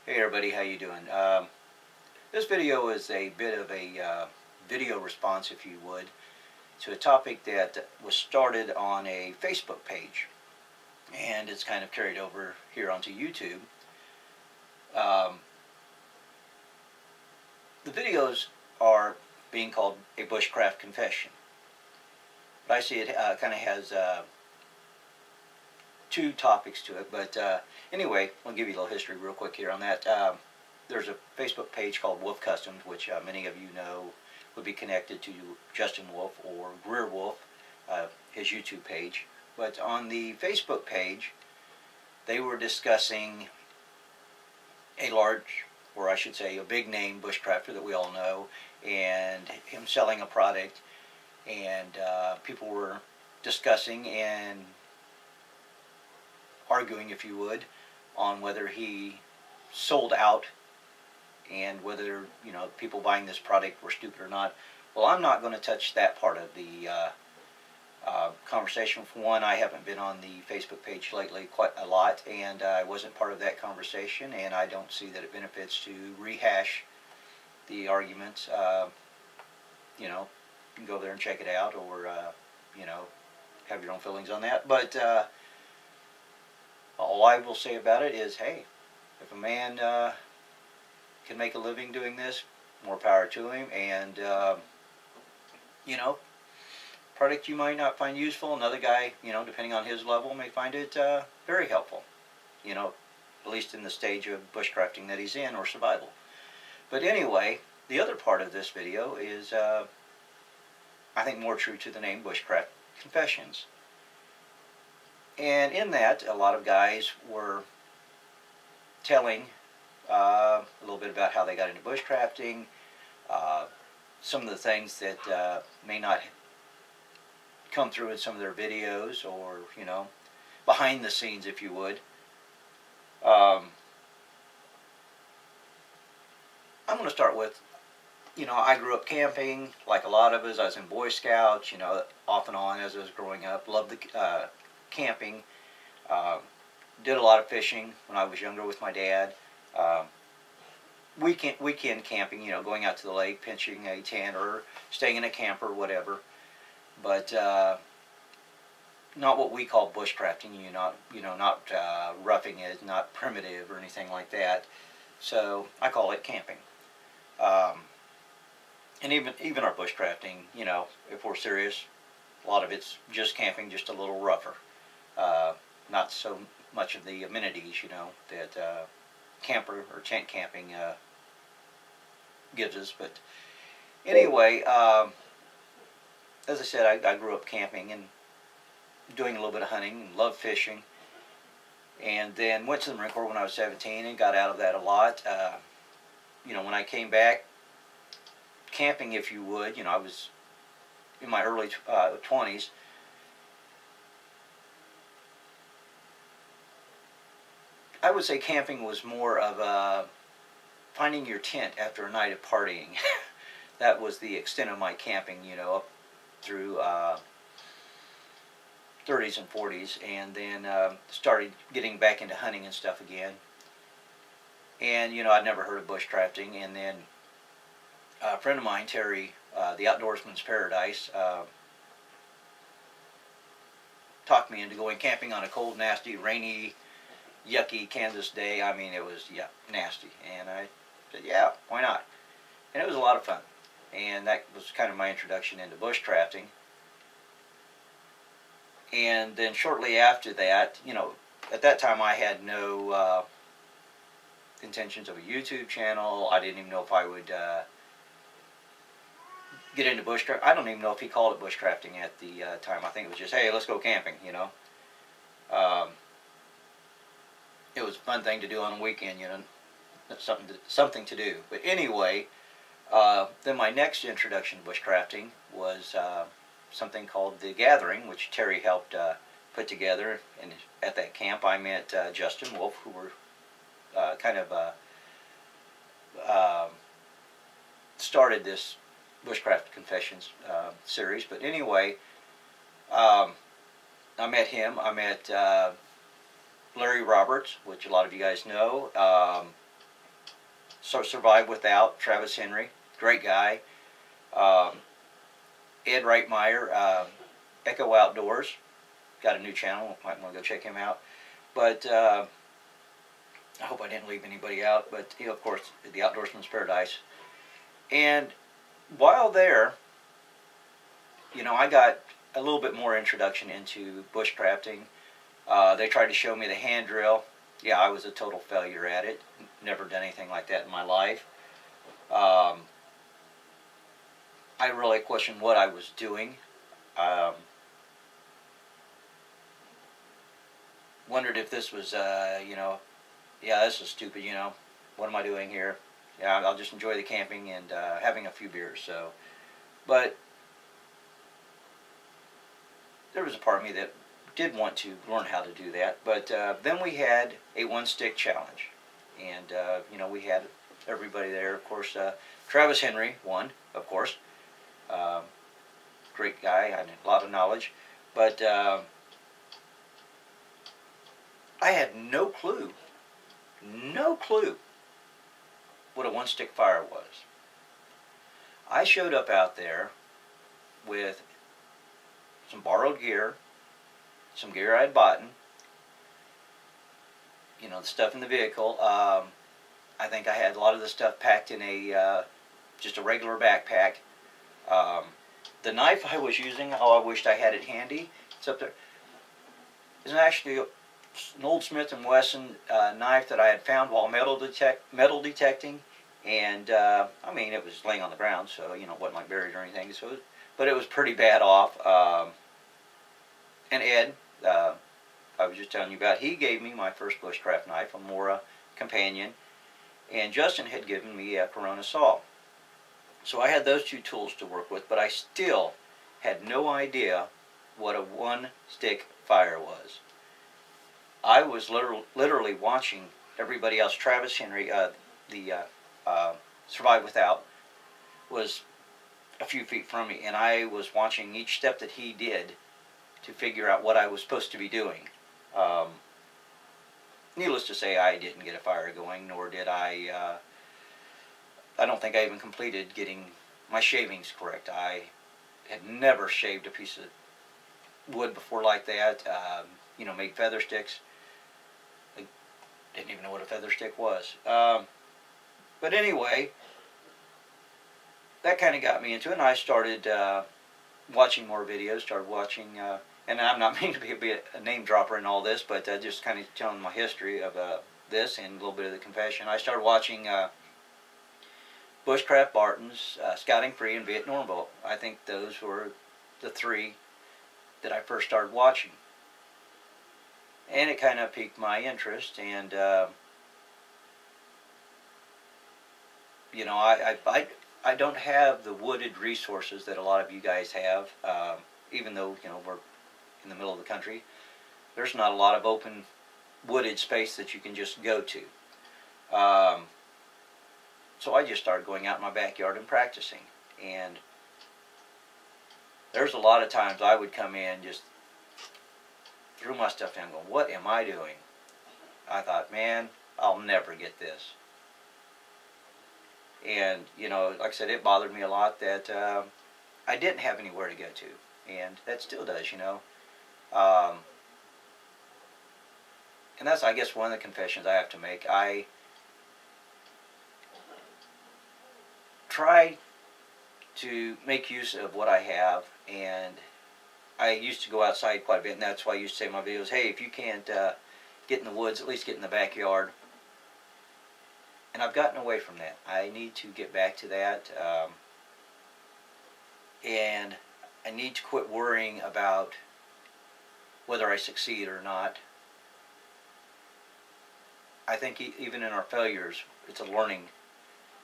Hey everybody, how you doing? This video is a bit of a video response, if you would, to a topic that was started on a Facebook page, and it's kind of carried over here onto YouTube. The videos are being called a Bushcraft confession, but I see it kind of has two topics to it. But anyway, I'll give you a little history real quick here on that. There's a Facebook page called Wolf Customs, which many of you know would be connected to Justin Wolfe or Grierwolfe, his YouTube page. But on the Facebook page, they were discussing a large, or I should say a big name bushcrafter that we all know, and him selling a product, and people were discussing and arguing, if you would, on whether he sold out and whether, you know, people buying this product were stupid or not. Well, I'm not going to touch that part of the conversation. For one, I haven't been on the Facebook page lately quite a lot, and I wasn't part of that conversation, and I don't see that it benefits to rehash the arguments. You know, you can go there and check it out, or you know, have your own feelings on that. But all I will say about it is, hey, if a man can make a living doing this, more power to him. And you know, product you might not find useful, another guy, you know, depending on his level, may find it very helpful, you know, at least in the stage of bushcrafting that he's in, or survival. But anyway, the other part of this video is I think more true to the name, Bushcraft Confessions. And in that, a lot of guys were telling a little bit about how they got into bushcrafting, some of the things that may not come through in some of their videos, or, you know, behind the scenes, if you would. I'm going to start with, you know, I grew up camping, like a lot of us. I was in Boy Scouts, you know, off and on as I was growing up. Loved the camping. Did a lot of fishing when I was younger with my dad. Weekend camping, you know, going out to the lake, pitching a tent, or staying in a camper, whatever. But not what we call bushcrafting. You know, not roughing it, not primitive or anything like that. So I call it camping. And even our bushcrafting, you know, if we're serious, a lot of it's just camping, just a little rougher. Not so much of the amenities, you know, that camper or tent camping gives us. But anyway, as I said, I grew up camping and doing a little bit of hunting, and loved fishing. And then went to the Marine Corps when I was 17 and got out of that a lot. You know, when I came back, camping, if you would, you know, I was in my early 20s. I would say camping was more of finding your tent after a night of partying. That was the extent of my camping, you know, up through 30s and 40s, and then started getting back into hunting and stuff again. And, you know, I'd never heard of bushcrafting, and then a friend of mine, Terry, the Outdoorsman's Paradise, talked me into going camping on a cold, nasty, rainy, yucky Kansas day. I mean, it was, yeah, nasty. And I said, yeah, why not? And it was a lot of fun. And that was kind of my introduction into bushcrafting. And then shortly after that, you know, at that time I had no intentions of a YouTube channel. I didn't even know if I would get into bushcraft. I don't even know if he called it bushcrafting at the time. I think it was just, hey, let's go camping, you know. It was a fun thing to do on a weekend, you know, something to do. But anyway, then my next introduction to bushcrafting was something called The Gathering, which Terry helped put together. And at that camp I met Justin Wolfe, who were kind of started this Bushcraft Confessions series. But anyway, I met him. I met Larry Roberts, which a lot of you guys know. Survive Without, Travis Henry, great guy. Um, Ed Reitmeyer, Echo Outdoors, got a new channel, might want to go check him out. But I hope I didn't leave anybody out, but of course, The Outdoorsman's Paradise. And while there, I got a little bit more introduction into bushcrafting. They tried to show me the hand drill. Yeah, I was a total failure at it. Never done anything like that in my life. I really questioned what I was doing. Wondered if this was, yeah, this is stupid, what am I doing here? Yeah, I'll just enjoy the camping and having a few beers. So, but there was a part of me that did want to learn how to do that. But then we had a one-stick challenge, and we had everybody there. Of course, Travis Henry won, of course. Great guy, had a lot of knowledge, but I had no clue what a one-stick fire was. I showed up out there with some borrowed gear, some gear I had bought, the stuff in the vehicle. I think I had a lot of the stuff packed in just a regular backpack. The knife I was using, I wished I had it handy. It's up there. It's actually an old Smith & Wesson knife that I had found while metal detecting, and I mean, it was laying on the ground, so it wasn't like buried or anything. So, but it was pretty bad off. And Ed, I was just telling you about, he gave me my first bushcraft knife, a Mora Companion, and Justin had given me a Corona saw. So I had those two tools to work with, but I still had no idea what a one-stick fire was. I was literally watching everybody else. Travis Henry, the Survive Without, was a few feet from me, and I was watching each step that he did to figure out what I was supposed to be doing. Needless to say, I didn't get a fire going, nor did I don't think I even completed getting my shavings correct. I had never shaved a piece of wood before like that. Made feather sticks. I didn't even know what a feather stick was. But anyway, that kind of got me into it, and I started watching more videos, started watching, and I'm not meaning to be a name dropper in all this, but just kind of telling my history of this and a little bit of the confession. I started watching Bushcraft Barton's Scouting Free and Vietnam Boat. I think those were the three that I first started watching. And it kind of piqued my interest, and I don't have the wooded resources that a lot of you guys have, even though we're in the middle of the country. There's not a lot of open wooded space that you can just go to. So I just started going out in my backyard and practicing, and there's a lot of times I would come in, just threw my stuff down, going, what am I doing? I thought, man, I'll never get this. And, like I said, it bothered me a lot that I didn't have anywhere to go to. And that still does, and that's, I guess, one of the confessions I have to make. I try to make use of what I have, and I used to go outside quite a bit, and that's why I used to say in my videos, hey, if you can't get in the woods, at least get in the backyard. And I've gotten away from that. I need to get back to that. And I need to quit worrying about whether I succeed or not. I think even in our failures, it's a learning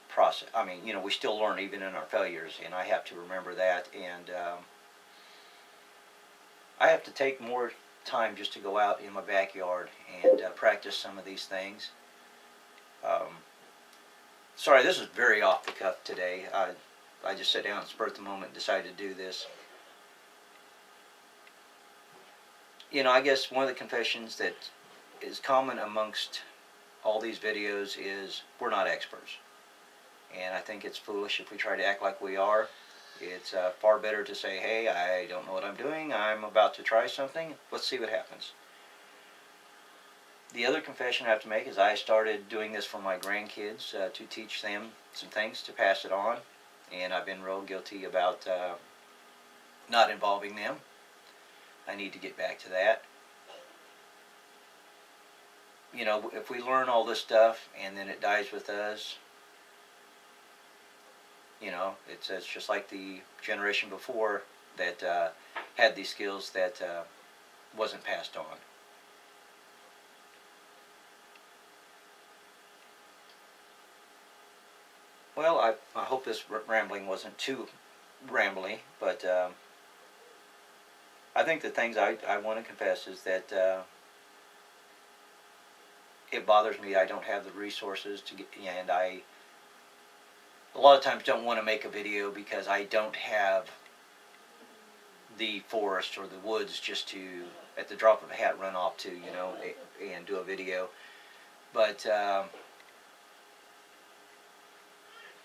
process. I mean, we still learn even in our failures, and I have to remember that. And I have to take more time just to go out in my backyard and practice some of these things. Sorry, this is very off the cuff today. I just sat down and spurred the moment and decided to do this. I guess one of the confessions that is common amongst all these videos is we're not experts. And I think it's foolish if we try to act like we are. It's far better to say, hey, I don't know what I'm doing. I'm about to try something. Let's see what happens. The other confession I have to make is I started doing this for my grandkids to teach them some things, to pass it on. And I've been real guilty about not involving them. I need to get back to that. You know, if we learn all this stuff and then it dies with us, you know, it's just like the generation before that had these skills that wasn't passed on. Well, I hope this rambling wasn't too rambly, but I think the things I want to confess is that it bothers me I don't have the resources to get, and I a lot of times don't want to make a video because I don't have the forest or the woods just to, at the drop of a hat, run off to, you know, and do a video. But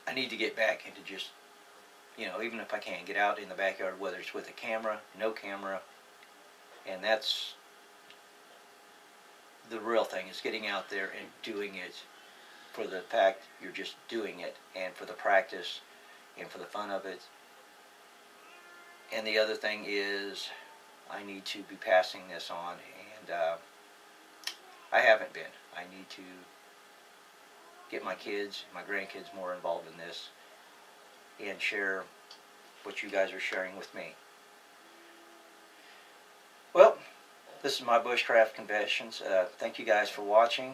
I need to get back into just, you know, even if I can, get out in the backyard, whether it's with a camera, no camera, and that's the real thing, is getting out there and doing it for the fact you're just doing it, and for the practice, and for the fun of it. And the other thing is, I need to be passing this on, and I haven't been. I need to get my kids, my grandkids more involved in this, and share what you guys are sharing with me. Well, this is my Bushcraft Confessions. Thank you guys for watching.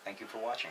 Thank you for watching.